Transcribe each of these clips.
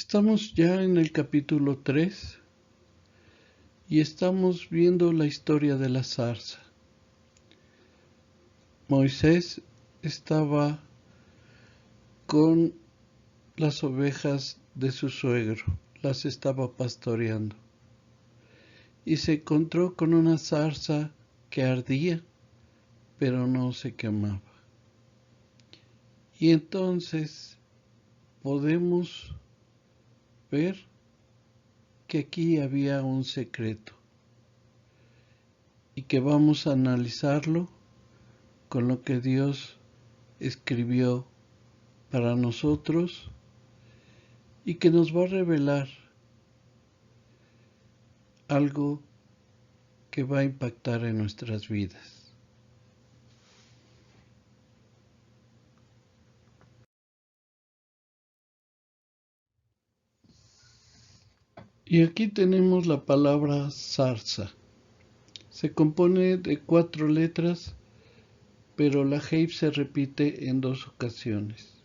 Estamos ya en el capítulo 3 y estamos viendo la historia de la zarza. Moisés estaba con las ovejas de su suegro, las estaba pastoreando y se encontró con una zarza que ardía, pero no se quemaba. Y entonces podemos ver que aquí había un secreto y que vamos a analizarlo con lo que Dios escribió para nosotros y que nos va a revelar algo que va a impactar en nuestras vidas. Y aquí tenemos la palabra zarza. Se compone de 4 letras, pero la Hei se repite en 2 ocasiones.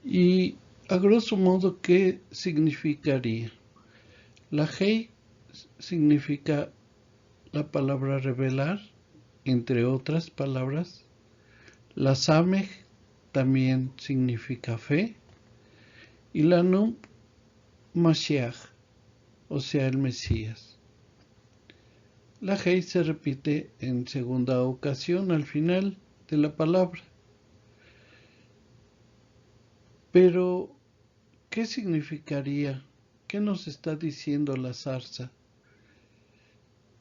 Y a grosso modo, ¿qué significaría? La Hei significa la palabra revelar, entre otras palabras. La Samej también significa fe. Y la Nun, Mashiach, o sea, el Mesías. La Hei se repite en segunda ocasión al final de la palabra. Pero, ¿qué significaría? ¿Qué nos está diciendo la zarza?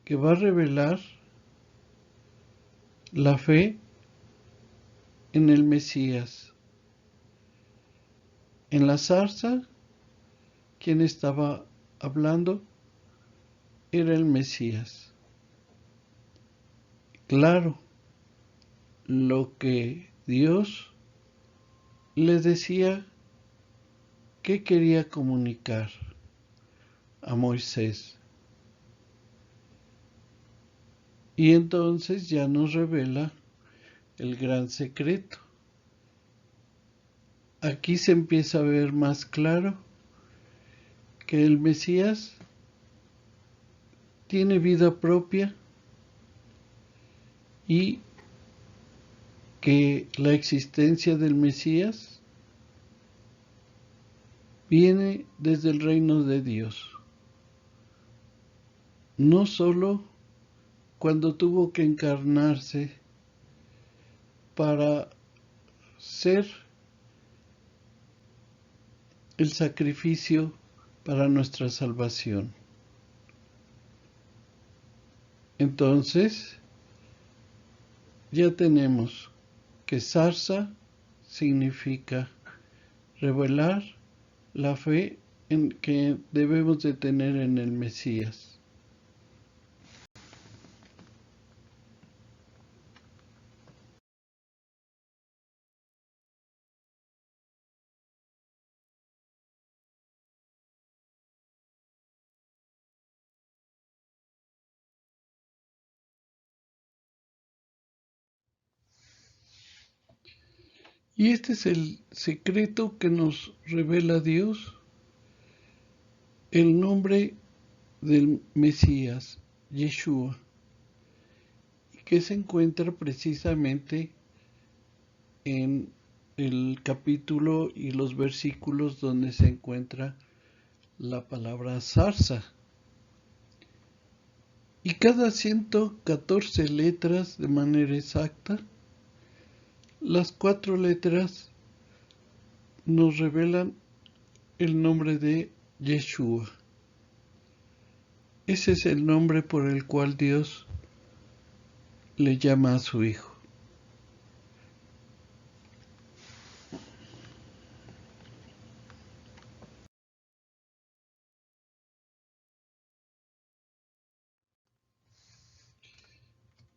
Que va a revelar la fe en el Mesías. En la zarza, quien estaba hablando era el Mesías. Claro, lo que Dios le decía que quería comunicar a Moisés. Y entonces ya nos revela el gran secreto. Aquí se empieza a ver más claro que el Mesías tiene vida propia y que la existencia del Mesías viene desde el reino de Dios. No solo cuando tuvo que encarnarse para ser el sacrificio para nuestra salvación. Entonces, ya tenemos que zarza significa revelar la fe en que debemos de tener en el Mesías. Y este es el secreto que nos revela Dios, el nombre del Mesías, Yeshua, que se encuentra precisamente en el capítulo y los versículos donde se encuentra la palabra zarza. Y cada 114 letras de manera exacta, las 4 letras nos revelan el nombre de Yeshua. Ese es el nombre por el cual Dios le llama a su Hijo.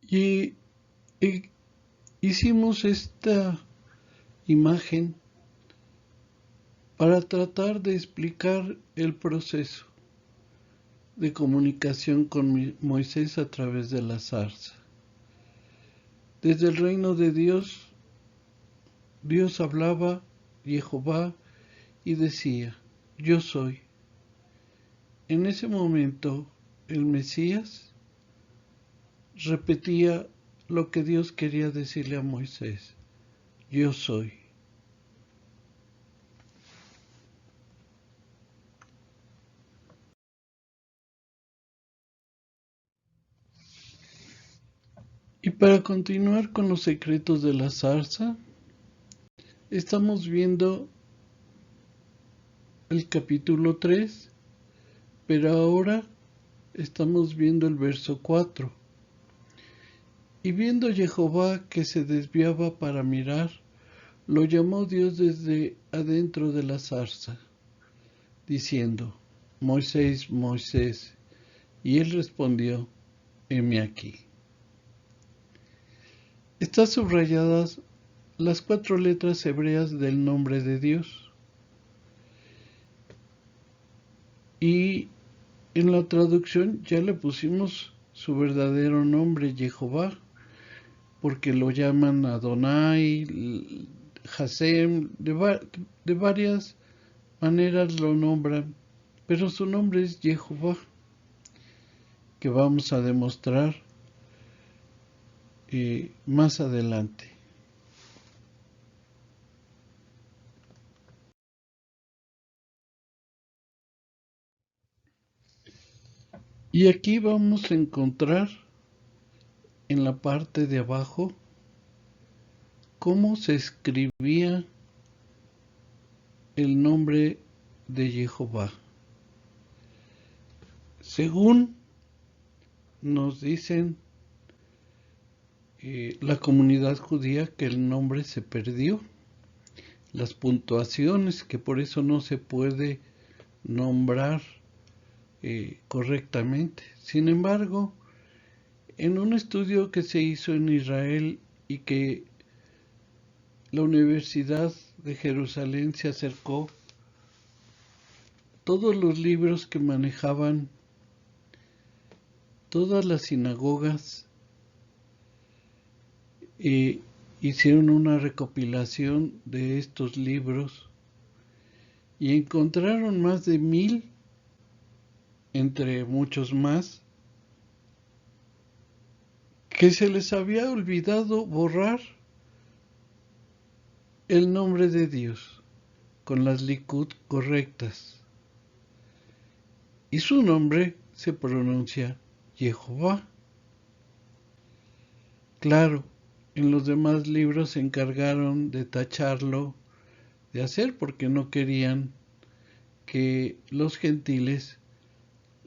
Y hicimos esta imagen para tratar de explicar el proceso de comunicación con Moisés a través de la zarza. Desde el reino de Dios, Dios hablaba, Jehová, y decía, yo soy. En ese momento, el Mesías repetía lo que Dios quería decirle a Moisés, yo soy. Y para continuar con los secretos de la zarza, estamos viendo el capítulo 3, pero ahora estamos viendo el verso 4. Y viendo Jehová que se desviaba para mirar, lo llamó Dios desde adentro de la zarza, diciendo, Moisés, Moisés. Y él respondió, heme aquí. Están subrayadas las 4 letras hebreas del nombre de Dios. Y en la traducción ya le pusimos su verdadero nombre, Jehová, porque lo llaman Adonai, Hasem, de varias maneras lo nombran, pero su nombre es Jehová, que vamos a demostrar más adelante. Y aquí vamos a encontrar en la parte de abajo cómo se escribía el nombre de Jehová. Según nos dicen la comunidad judía, que el nombre se perdió, las puntuaciones, que por eso no se puede nombrar correctamente. Sin embargo, en un estudio que se hizo en Israel y que la Universidad de Jerusalén se acercó, todos los libros que manejaban todas las sinagogas hicieron una recopilación de estos libros y encontraron más de 1000, entre muchos más, que se les había olvidado borrar el nombre de Dios con las likud correctas. Y su nombre se pronuncia Jehová. Claro, en los demás libros se encargaron de tacharlo de hacer porque no querían que los gentiles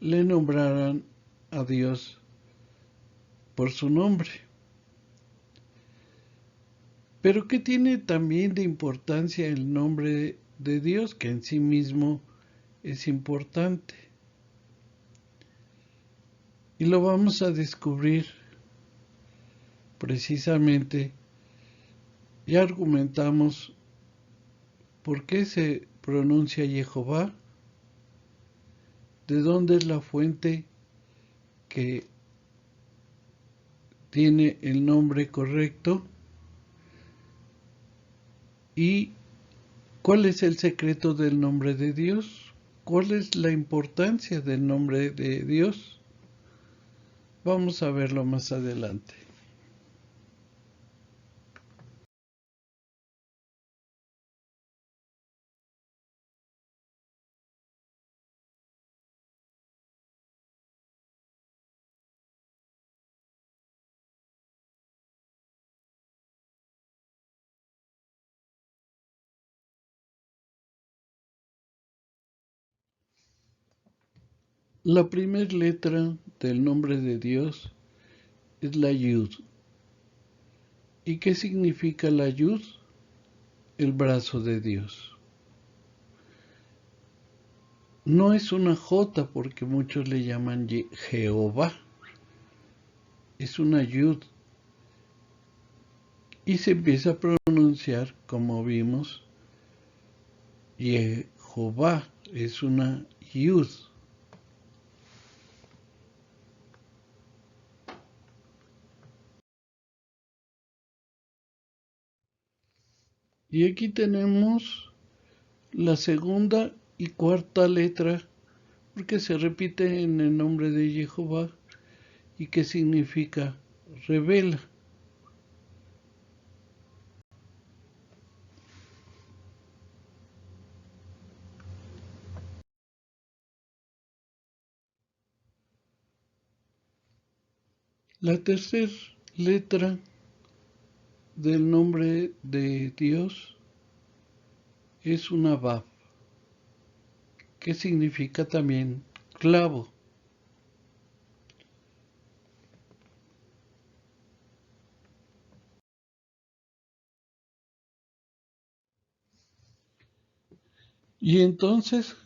le nombraran a Dios por su nombre. Pero ¿qué tiene también de importancia el nombre de Dios, que en sí mismo es importante? Y lo vamos a descubrir precisamente. Ya argumentamos por qué se pronuncia Jehová, de dónde es la fuente que tiene el nombre correcto y cuál es el secreto del nombre de Dios, cuál es la importancia del nombre de Dios. Vamos a verlo más adelante. La primera letra del nombre de Dios es la Yud. ¿Y qué significa la Yud? El brazo de Dios. No es una J porque muchos le llaman Jehová. Es una Yud. Y se empieza a pronunciar, como vimos, Jehová. Es una Yud. Y aquí tenemos La segunda y cuarta letra, porque se repite en el nombre de Jehová y que significa revela. La tercera letra del nombre de Dios es una Vav, que significa también clavo. Y entonces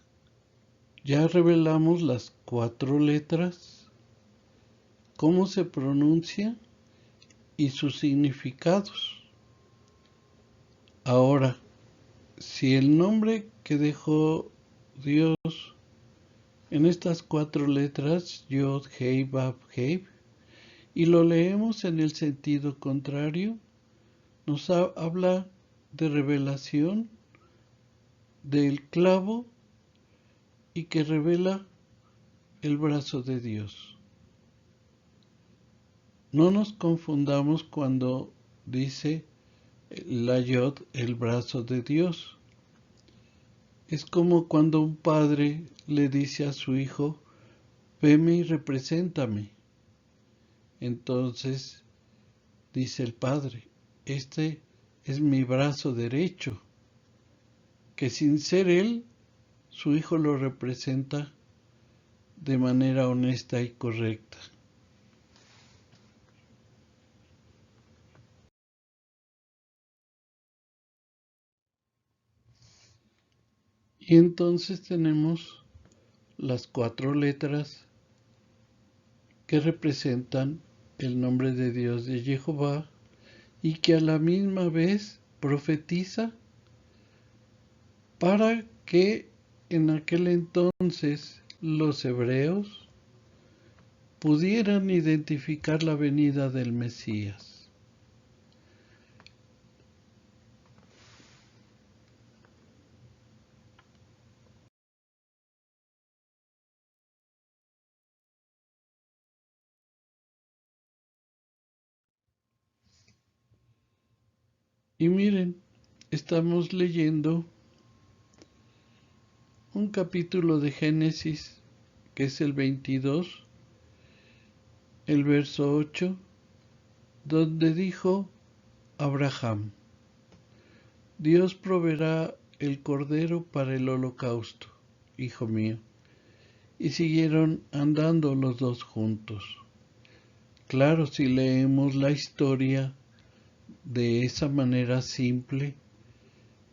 ya revelamos las 4 letras, cómo se pronuncia y sus significados. Ahora, si el nombre que dejó Dios en estas 4 letras, Yod, Hei, Vav, Hei, y lo leemos en el sentido contrario, nos habla de revelación del clavo y que revela el brazo de Dios. No nos confundamos cuando dice la Yod, el brazo de Dios. Es como cuando un padre le dice a su hijo, veme y represéntame. Entonces dice el padre, este es mi brazo derecho, que sin ser él, su hijo lo representa de manera honesta y correcta. Y entonces tenemos las 4 letras que representan el nombre de Dios de Jehová y que a la misma vez profetiza para que en aquel entonces los hebreos pudieran identificar la venida del Mesías. Y miren, estamos leyendo un capítulo de Génesis, que es el 22, el verso 8, donde dijo Abraham, Dios proveerá el cordero para el holocausto, hijo mío. Y siguieron andando los dos juntos. Claro, si leemos la historia de esa manera simple,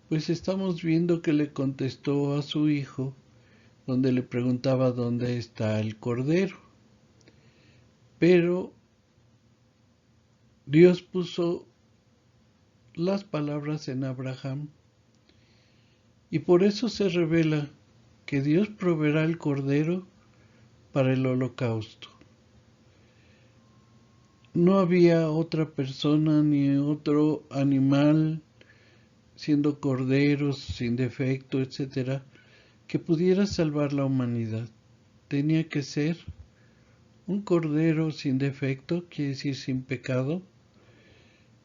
pues estamos viendo que le contestó a su hijo, donde le preguntaba dónde está el cordero. Pero Dios puso las palabras en Abraham y por eso se revela que Dios proveerá el cordero para el holocausto. No había otra persona ni otro animal, siendo corderos, sin defecto, etcétera, que pudiera salvar la humanidad. Tenía que ser un cordero sin defecto, quiere decir sin pecado,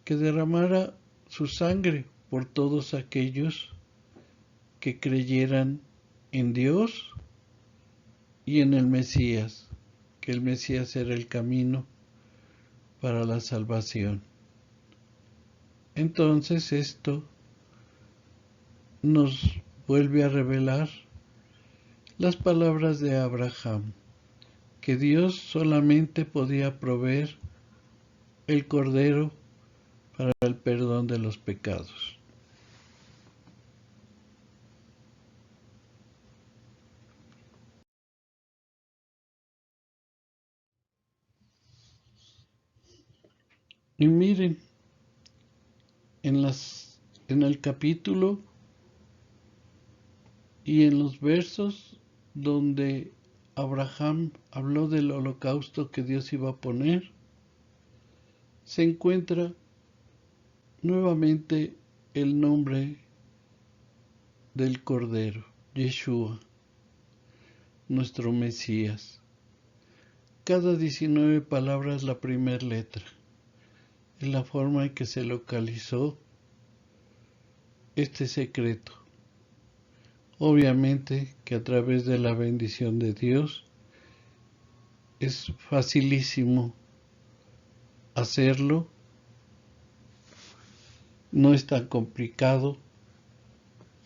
que derramara su sangre por todos aquellos que creyeran en Dios y en el Mesías, que el Mesías era el camino para la salvación. Entonces esto nos vuelve a revelar las palabras de Abraham, que Dios solamente podía proveer el cordero para el perdón de los pecados. Y miren, en el capítulo y en los versos donde Abraham habló del holocausto que Dios iba a poner, se encuentra nuevamente el nombre del Cordero, Yeshua, nuestro Mesías. Cada 19 palabras la primera letra. Es la forma en que se localizó este secreto. Obviamente que a través de la bendición de Dios es facilísimo hacerlo. No es tan complicado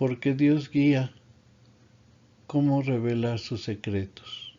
porque Dios guía cómo revelar sus secretos.